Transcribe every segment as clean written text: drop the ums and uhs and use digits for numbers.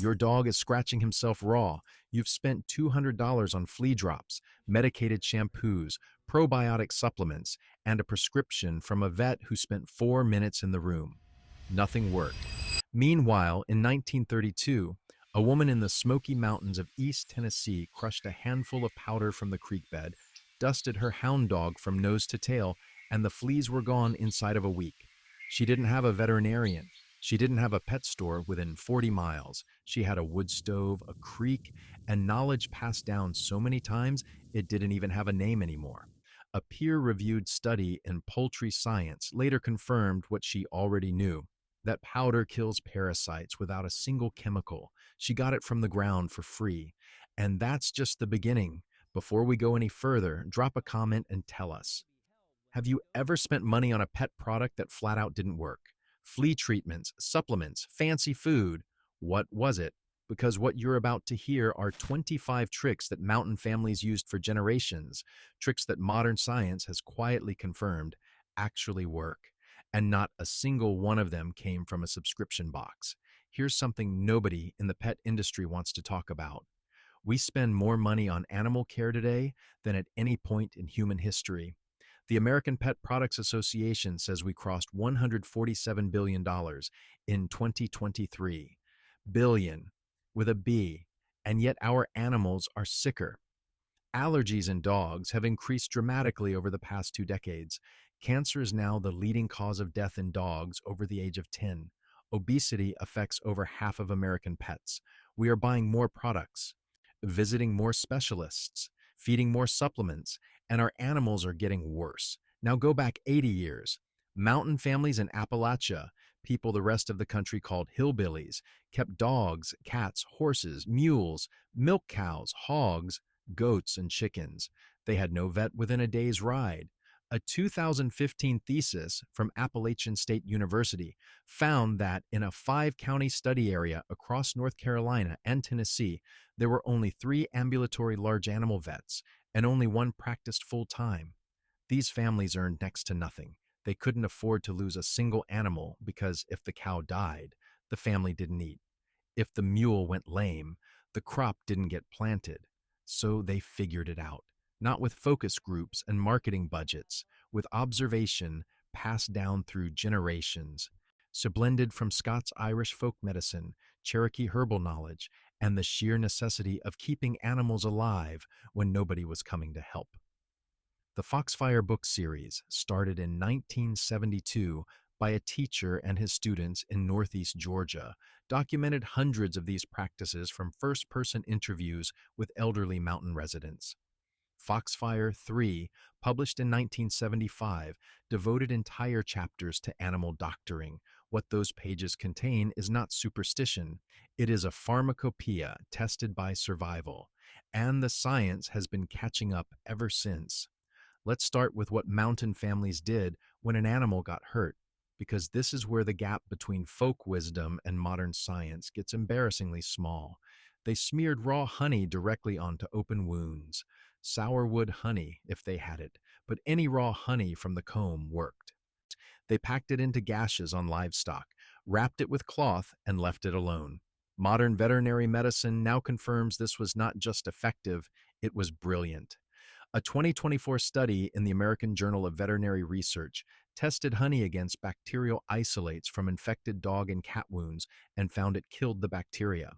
Your dog is scratching himself raw. You've spent $200 on flea drops, medicated shampoos, probiotic supplements, and a prescription from a vet who spent 4 minutes in the room. Nothing worked. Meanwhile, in 1932, a woman in the Smoky Mountains of East Tennessee crushed a handful of powder from the creek bed, dusted her hound dog from nose to tail, and the fleas were gone inside of a week. She didn't have a veterinarian. She didn't have a pet store within 40 miles. She had a wood stove, a creek, and knowledge passed down so many times it didn't even have a name anymore. A peer-reviewed study in poultry science later confirmed what she already knew, that powder kills parasites without a single chemical. She got it from the ground for free. And that's just the beginning. Before we go any further, drop a comment and tell us. Have you ever spent money on a pet product that flat out didn't work? Flea treatments, supplements, fancy food. What was it? Because what you're about to hear are 25 tricks that mountain families used for generations, tricks that modern science has quietly confirmed actually work. And not a single one of them came from a subscription box. Here's something nobody in the pet industry wants to talk about. We spend more money on animal care today than at any point in human history. The American Pet Products Association says we crossed $147 billion in 2023. Billion, with a B, and yet our animals are sicker. Allergies in dogs have increased dramatically over the past 2 decades. Cancer is now the leading cause of death in dogs over the age of 10. Obesity affects over half of American pets. We are buying more products, visiting more specialists, feeding more supplements, and our animals are getting worse. Now go back 80 years. Mountain families in Appalachia, people the rest of the country called hillbillies, kept dogs, cats, horses, mules, milk cows, hogs, goats, and chickens. They had no vet within a day's ride. A 2015 thesis from Appalachian State University found that in a 5-county study area across North Carolina and Tennessee, there were only 3 ambulatory large animal vets, and only 1 practiced full-time. These families earned next to nothing. They couldn't afford to lose a single animal because if the cow died, the family didn't eat. If the mule went lame, the crop didn't get planted. So they figured it out. Not with focus groups and marketing budgets, with observation passed down through generations. So blended from Scots-Irish folk medicine, Cherokee herbal knowledge, and the sheer necessity of keeping animals alive when nobody was coming to help. The Foxfire book series started in 1972 by a teacher and his students in Northeast Georgia, documented hundreds of these practices from first-person interviews with elderly mountain residents. Foxfire 3, published in 1975, devoted entire chapters to animal doctoring. What those pages contain is not superstition. It is a pharmacopoeia tested by survival, and the science has been catching up ever since. Let's start with what mountain families did when an animal got hurt, because this is where the gap between folk wisdom and modern science gets embarrassingly small. They smeared raw honey directly onto open wounds. Sourwood honey, if they had it, but any raw honey from the comb worked. They packed it into gashes on livestock, wrapped it with cloth, and left it alone. Modern veterinary medicine now confirms this was not just effective, it was brilliant. A 2024 study in the American Journal of Veterinary Research tested honey against bacterial isolates from infected dog and cat wounds and found it killed the bacteria.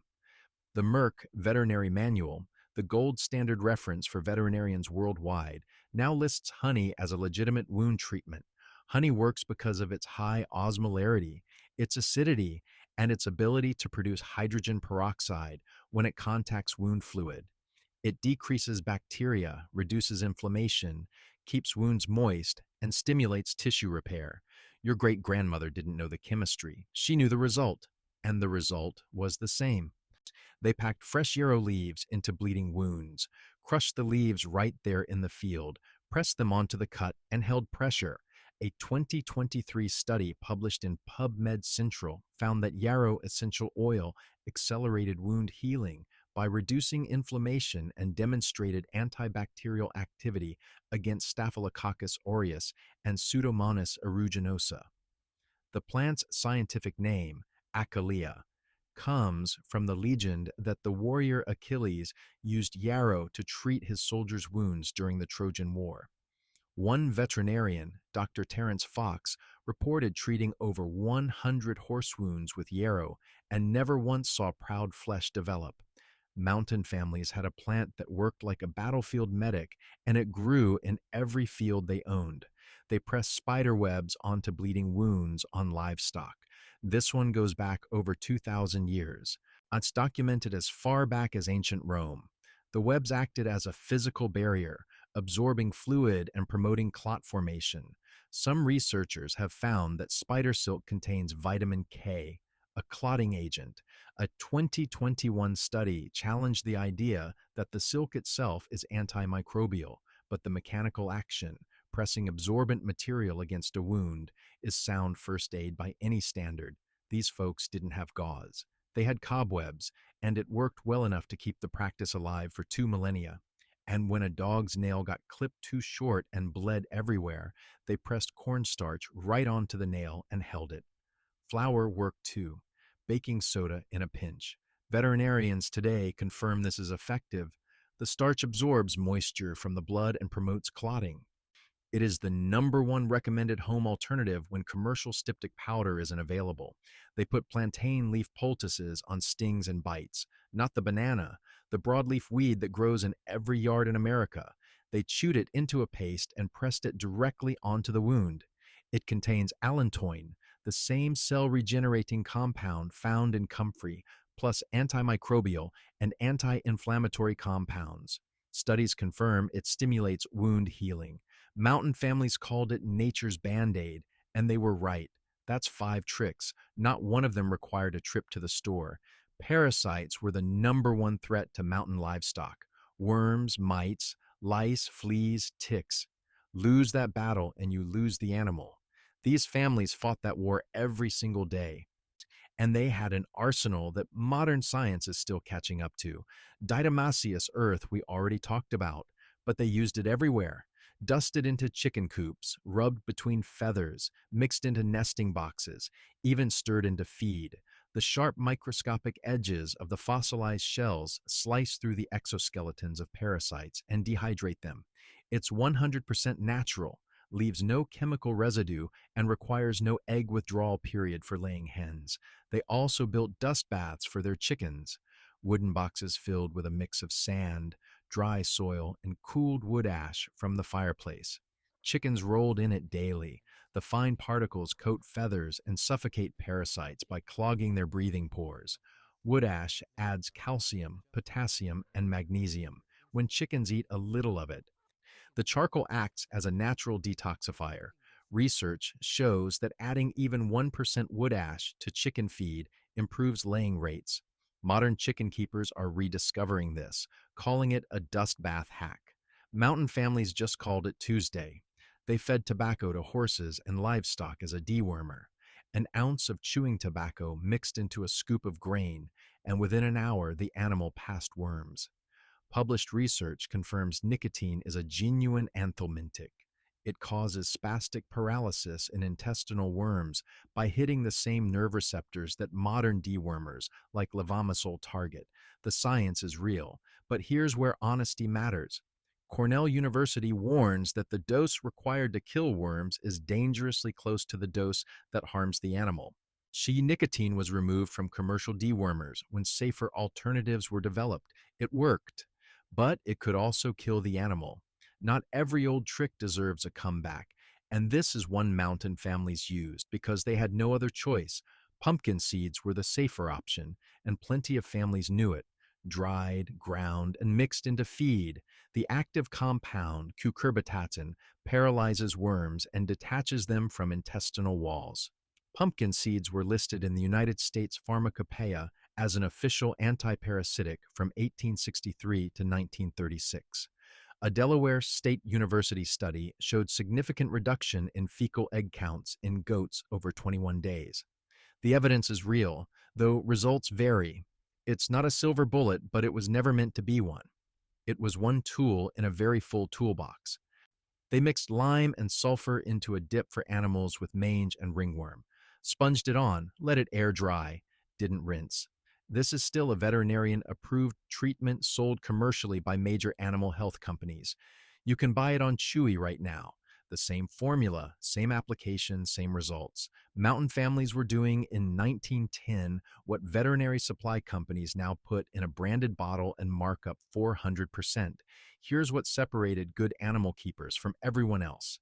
The Merck Veterinary Manual, the gold standard reference for veterinarians worldwide, now lists honey as a legitimate wound treatment. Honey works because of its high osmolarity, its acidity, and its ability to produce hydrogen peroxide when it contacts wound fluid. It decreases bacteria, reduces inflammation, keeps wounds moist, and stimulates tissue repair. Your great-grandmother didn't know the chemistry. She knew the result, and the result was the same. They packed fresh yarrow leaves into bleeding wounds, crushed the leaves right there in the field, pressed them onto the cut, and held pressure. A 2023 study published in PubMed Central found that yarrow essential oil accelerated wound healing by reducing inflammation and demonstrated antibacterial activity against Staphylococcus aureus and Pseudomonas aeruginosa. The plant's scientific name, Acacia, comes from the legend that the warrior Achilles used yarrow to treat his soldiers' wounds during the Trojan War. One veterinarian, Dr. Terence Fox, reported treating over 100 horse wounds with yarrow and never once saw proud flesh develop. Mountain families had a plant that worked like a battlefield medic, and it grew in every field they owned. They pressed spider webs onto bleeding wounds on livestock. This one goes back over 2,000 years. It's documented as far back as ancient Rome. The webs acted as a physical barrier, absorbing fluid and promoting clot formation. Some researchers have found that spider silk contains vitamin K, a clotting agent. A 2021 study challenged the idea that the silk itself is antimicrobial, but the mechanical action, pressing absorbent material against a wound, is sound first aid by any standard. These folks didn't have gauze. They had cobwebs, and it worked well enough to keep the practice alive for 2 millennia. And when a dog's nail got clipped too short and bled everywhere, they pressed cornstarch right onto the nail and held it. Flour worked too. Baking soda in a pinch. Veterinarians today confirm this is effective. The starch absorbs moisture from the blood and promotes clotting. It is the #1 recommended home alternative when commercial styptic powder isn't available. They put plantain leaf poultices on stings and bites, not the banana, the broadleaf weed that grows in every yard in America. They chewed it into a paste and pressed it directly onto the wound. It contains allantoin, the same cell-regenerating compound found in comfrey, plus antimicrobial and anti-inflammatory compounds. Studies confirm it stimulates wound healing. Mountain families called it nature's Band-Aid, and they were right. That's 5 tricks. Not one of them required a trip to the store. Parasites were the #1 threat to mountain livestock. Worms, mites, lice, fleas, ticks. Lose that battle and you lose the animal. These families fought that war every single day, and they had an arsenal that modern science is still catching up to. Diatomaceous earth we already talked about, but they used it everywhere. Dusted into chicken coops, rubbed between feathers, mixed into nesting boxes, even stirred into feed. The sharp microscopic edges of the fossilized shells slice through the exoskeletons of parasites and dehydrate them. It's 100% natural, leaves no chemical residue, and requires no egg withdrawal period for laying hens. They also built dust baths for their chickens, wooden boxes filled with a mix of sand, dry soil, and cooled wood ash from the fireplace. Chickens rolled in it daily. The fine particles coat feathers and suffocate parasites by clogging their breathing pores. Wood ash adds calcium, potassium, and magnesium when chickens eat a little of it. The charcoal acts as a natural detoxifier. Research shows that adding even 1% wood ash to chicken feed improves laying rates. Modern chicken keepers are rediscovering this, calling it a dust bath hack. Mountain families just called it Tuesday. They fed tobacco to horses and livestock as a dewormer. An ounce of chewing tobacco mixed into a scoop of grain, and within an hour the animal passed worms. Published research confirms nicotine is a genuine anthelmintic. It causes spastic paralysis in intestinal worms by hitting the same nerve receptors that modern dewormers like levamisole target. The science is real, but here's where honesty matters. Cornell University warns that the dose required to kill worms is dangerously close to the dose that harms the animal. Shea nicotine was removed from commercial dewormers when safer alternatives were developed. It worked, but it could also kill the animal. Not every old trick deserves a comeback, and this is one mountain families used because they had no other choice. Pumpkin seeds were the safer option, and plenty of families knew it. Dried, ground, and mixed into feed, the active compound, cucurbitatin, paralyzes worms and detaches them from intestinal walls. Pumpkin seeds were listed in the United States Pharmacopoeia as an official antiparasitic from 1863 to 1936. A Delaware State University study showed significant reduction in fecal egg counts in goats over 21 days. The evidence is real, though results vary. It's not a silver bullet, but it was never meant to be one. It was one tool in a very full toolbox. They mixed lime and sulfur into a dip for animals with mange and ringworm, sponged it on, let it air dry, didn't rinse. This is still a veterinarian-approved treatment sold commercially by major animal health companies. You can buy it on Chewy right now. The same formula, same application, same results. Mountain families were doing in 1910 what veterinary supply companies now put in a branded bottle and mark up 400%. Here's what separated good animal keepers from everyone else.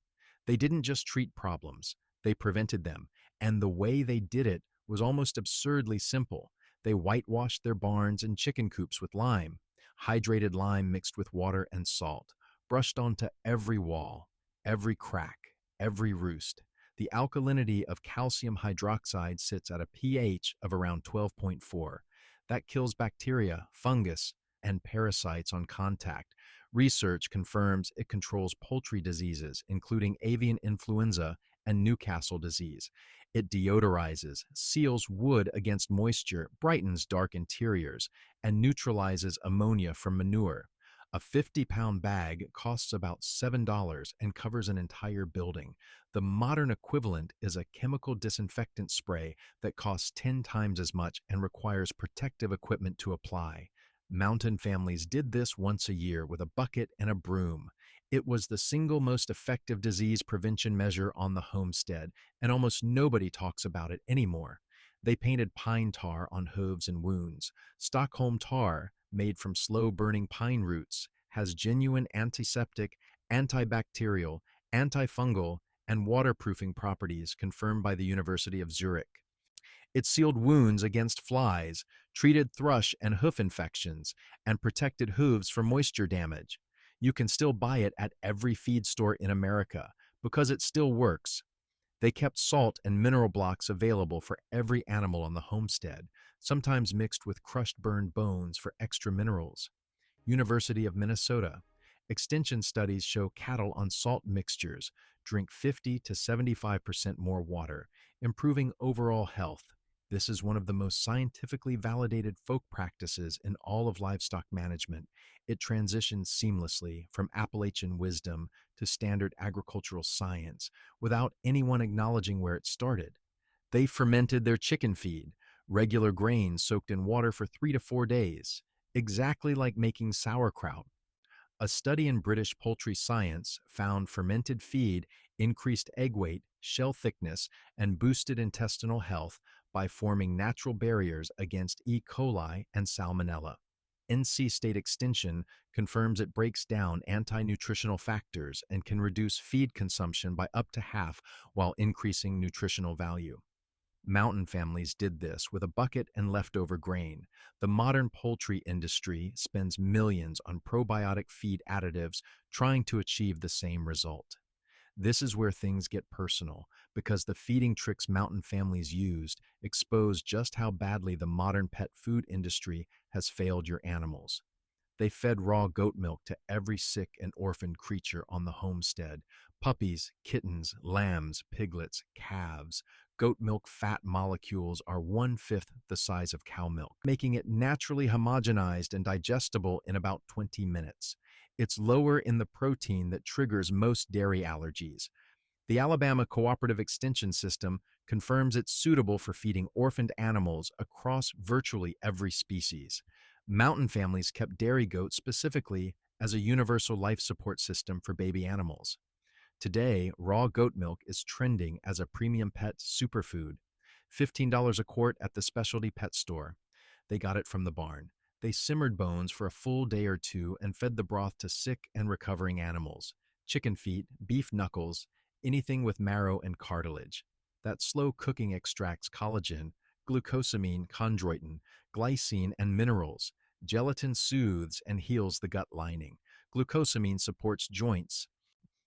They didn't just treat problems, they prevented them. And the way they did it was almost absurdly simple. They whitewashed their barns and chicken coops with lime, hydrated lime mixed with water and salt, brushed onto every wall, every crack, every roost. The alkalinity of calcium hydroxide sits at a pH of around 12.4. That kills bacteria, fungus, and parasites on contact. Research confirms it controls poultry diseases, including avian influenza and Newcastle disease. It deodorizes, seals wood against moisture, brightens dark interiors, and neutralizes ammonia from manure. A 50-pound bag costs about $7 and covers an entire building. The modern equivalent is a chemical disinfectant spray that costs 10 times as much and requires protective equipment to apply. Mountain families did this once a year with a bucket and a broom. It was the single most effective disease prevention measure on the homestead, and almost nobody talks about it anymore. They painted pine tar on hooves and wounds. Stockholm tar, made from slow-burning pine roots, has genuine antiseptic, antibacterial, antifungal, and waterproofing properties confirmed by the University of Zurich. It sealed wounds against flies, treated thrush and hoof infections, and protected hooves from moisture damage. You can still buy it at every feed store in America because it still works. They kept salt and mineral blocks available for every animal on the homestead, sometimes mixed with crushed burned bones for extra minerals. University of Minnesota. Extension studies show cattle on salt mixtures drink 50 to 75% more water, improving overall health. This is one of the most scientifically validated folk practices in all of livestock management. It transitions seamlessly from Appalachian wisdom to standard agricultural science without anyone acknowledging where it started. They fermented their chicken feed, regular grains soaked in water for 3 to 4 days, exactly like making sauerkraut. A study in British poultry science found fermented feed increased egg weight, shell thickness, and boosted intestinal health by forming natural barriers against E. coli and Salmonella. NC State Extension confirms it breaks down anti-nutritional factors and can reduce feed consumption by up to half while increasing nutritional value. Mountain families did this with a bucket and leftover grain. The modern poultry industry spends millions on probiotic feed additives trying to achieve the same result. This is where things get personal, because the feeding tricks mountain families used expose just how badly the modern pet food industry has failed your animals. They fed raw goat milk to every sick and orphaned creature on the homestead: puppies, kittens, lambs, piglets, calves. Goat milk fat molecules are 1/5 the size of cow milk, making it naturally homogenized and digestible in about 20 minutes. It's lower in the protein that triggers most dairy allergies. The Alabama Cooperative Extension System confirms it's suitable for feeding orphaned animals across virtually every species. Mountain families kept dairy goats specifically as a universal life support system for baby animals. Today, raw goat milk is trending as a premium pet superfood. $15 a quart at the specialty pet store. They got it from the barn. They simmered bones for a full day or two and fed the broth to sick and recovering animals. Chicken feet, beef knuckles, anything with marrow and cartilage. That slow cooking extracts collagen, glucosamine, chondroitin, glycine, and minerals. Gelatin soothes and heals the gut lining. Glucosamine supports joints.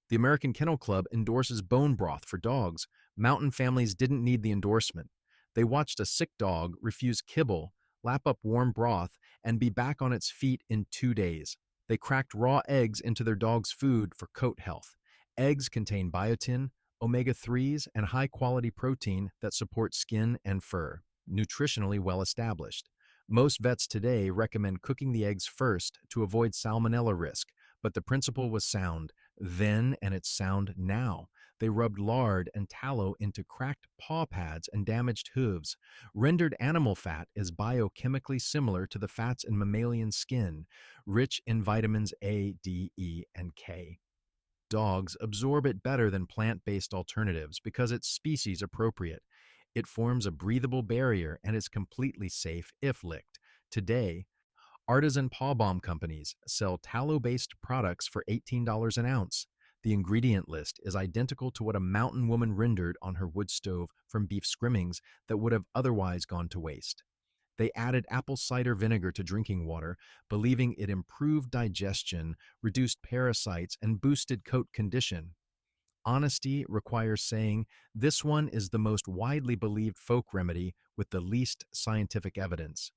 The American Kennel Club endorses bone broth for dogs. Mountain families didn't need the endorsement. They watched a sick dog refuse kibble, lap up warm broth, and be back on its feet in 2 days. They cracked raw eggs into their dog's food for coat health. Eggs contain biotin, omega-3s, and high-quality protein that support skin and fur. Nutritionally well established. Most vets today recommend cooking the eggs first to avoid salmonella risk, but the principle was sound then and it's sound now. They rubbed lard and tallow into cracked paw pads and damaged hooves. Rendered animal fat is biochemically similar to the fats in mammalian skin, rich in vitamins A, D, E, and K. Dogs absorb it better than plant-based alternatives because it's species appropriate. It forms a breathable barrier and is completely safe if licked. Today, artisan paw balm companies sell tallow-based products for $18 an ounce. The ingredient list is identical to what a mountain woman rendered on her wood stove from beef scrimmings that would have otherwise gone to waste. They added apple cider vinegar to drinking water, believing it improved digestion, reduced parasites, and boosted coat condition. Honesty requires saying, this one is the most widely believed folk remedy with the least scientific evidence.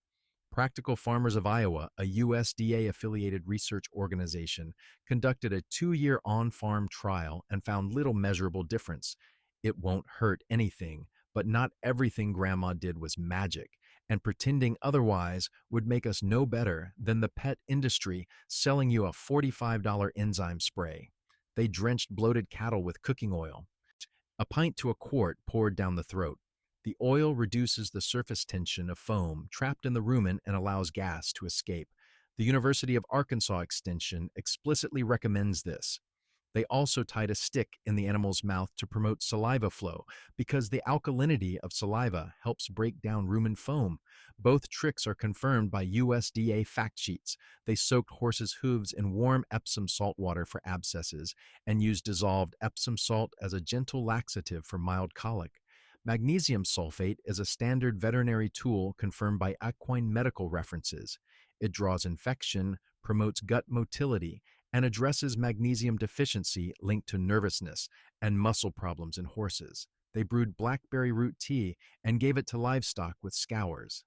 Practical Farmers of Iowa, a USDA-affiliated research organization, conducted a 2-year on-farm trial and found little measurable difference. It won't hurt anything, but not everything Grandma did was magic, and pretending otherwise would make us no better than the pet industry selling you a $45 enzyme spray. They drenched bloated cattle with cooking oil, a pint to a quart poured down the throat. The oil reduces the surface tension of foam trapped in the rumen and allows gas to escape. The University of Arkansas Extension explicitly recommends this. They also tied a stick in the animal's mouth to promote saliva flow because the alkalinity of saliva helps break down rumen foam. Both tricks are confirmed by USDA fact sheets. They soaked horses' hooves in warm Epsom salt water for abscesses and used dissolved Epsom salt as a gentle laxative for mild colic. Magnesium sulfate is a standard veterinary tool confirmed by equine medical references. It draws infection, promotes gut motility, and addresses magnesium deficiency linked to nervousness and muscle problems in horses. They brewed blackberry root tea and gave it to livestock with scours.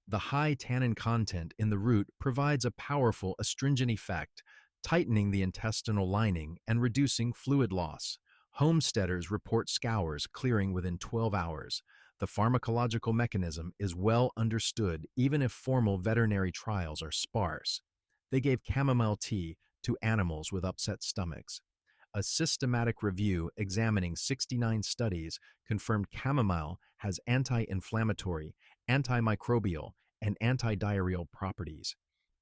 The high tannin content in the root provides a powerful astringent effect, tightening the intestinal lining and reducing fluid loss. Homesteaders report scours clearing within 12 hours. The pharmacological mechanism is well understood even if formal veterinary trials are sparse. They gave chamomile tea to animals with upset stomachs. A systematic review examining 69 studies confirmed chamomile has anti-inflammatory, antimicrobial, and antidiarrheal properties.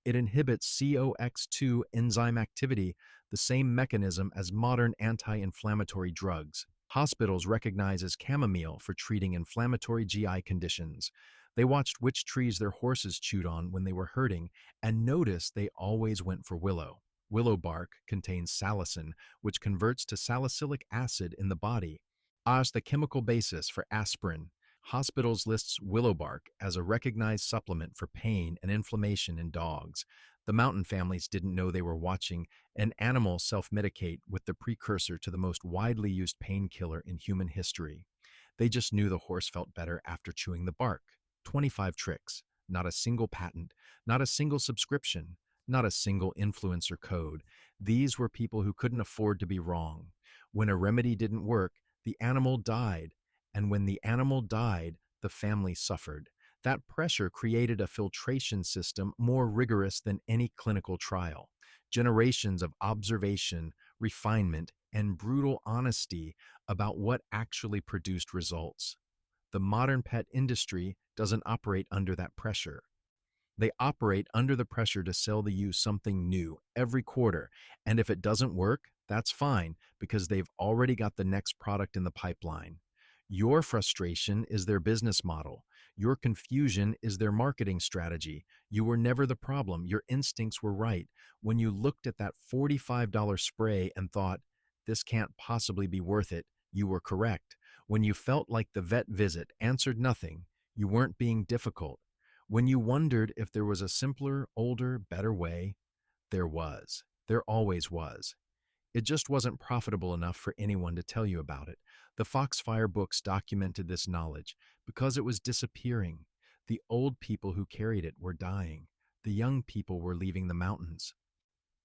It inhibits COX2 enzyme activity, the same mechanism as modern anti-inflammatory drugs. Hospitals recognize as chamomile for treating inflammatory GI conditions. They watched which trees their horses chewed on when they were hurting and noticed they always went for willow. Willow bark contains salicin, which converts to salicylic acid in the body, as the chemical basis for aspirin. Hospitals lists willow bark as a recognized supplement for pain and inflammation in dogs. The mountain families didn't know they were watching an animal self-medicate with the precursor to the most widely used painkiller in human history. They just knew the horse felt better after chewing the bark. 25 tricks, not a single patent, not a single subscription, not a single influencer code. These were people who couldn't afford to be wrong. When a remedy didn't work, the animal died. And when the animal died, the family suffered. That pressure created a filtration system more rigorous than any clinical trial. Generations of observation, refinement, and brutal honesty about what actually produced results. The modern pet industry doesn't operate under that pressure. They operate under the pressure to sell you something new every quarter, and if it doesn't work, that's fine because they've already got the next product in the pipeline. Your frustration is their business model. Your confusion is their marketing strategy. You were never the problem. Your instincts were right. When you looked at that $45 spray and thought, this can't possibly be worth it, you were correct. When you felt like the vet visit answered nothing, you weren't being difficult. When you wondered if there was a simpler, older, better way, there was. There always was. It just wasn't profitable enough for anyone to tell you about it. The Foxfire books documented this knowledge because it was disappearing. The old people who carried it were dying. The young people were leaving the mountains.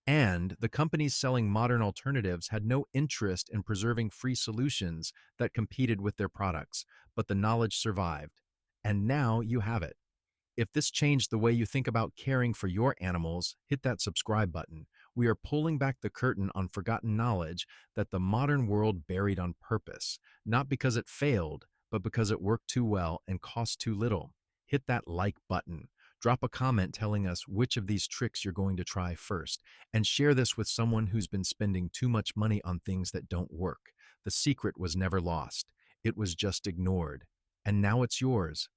And the companies selling modern alternatives had no interest in preserving free solutions that competed with their products, but the knowledge survived. And now you have it. If this changed the way you think about caring for your animals, hit that subscribe button. We are pulling back the curtain on forgotten knowledge that the modern world buried on purpose, not because it failed, but because it worked too well and cost too little. Hit that like button. Drop a comment telling us which of these tricks you're going to try first, and share this with someone who's been spending too much money on things that don't work. The secret was never lost, it was just ignored. And now it's yours.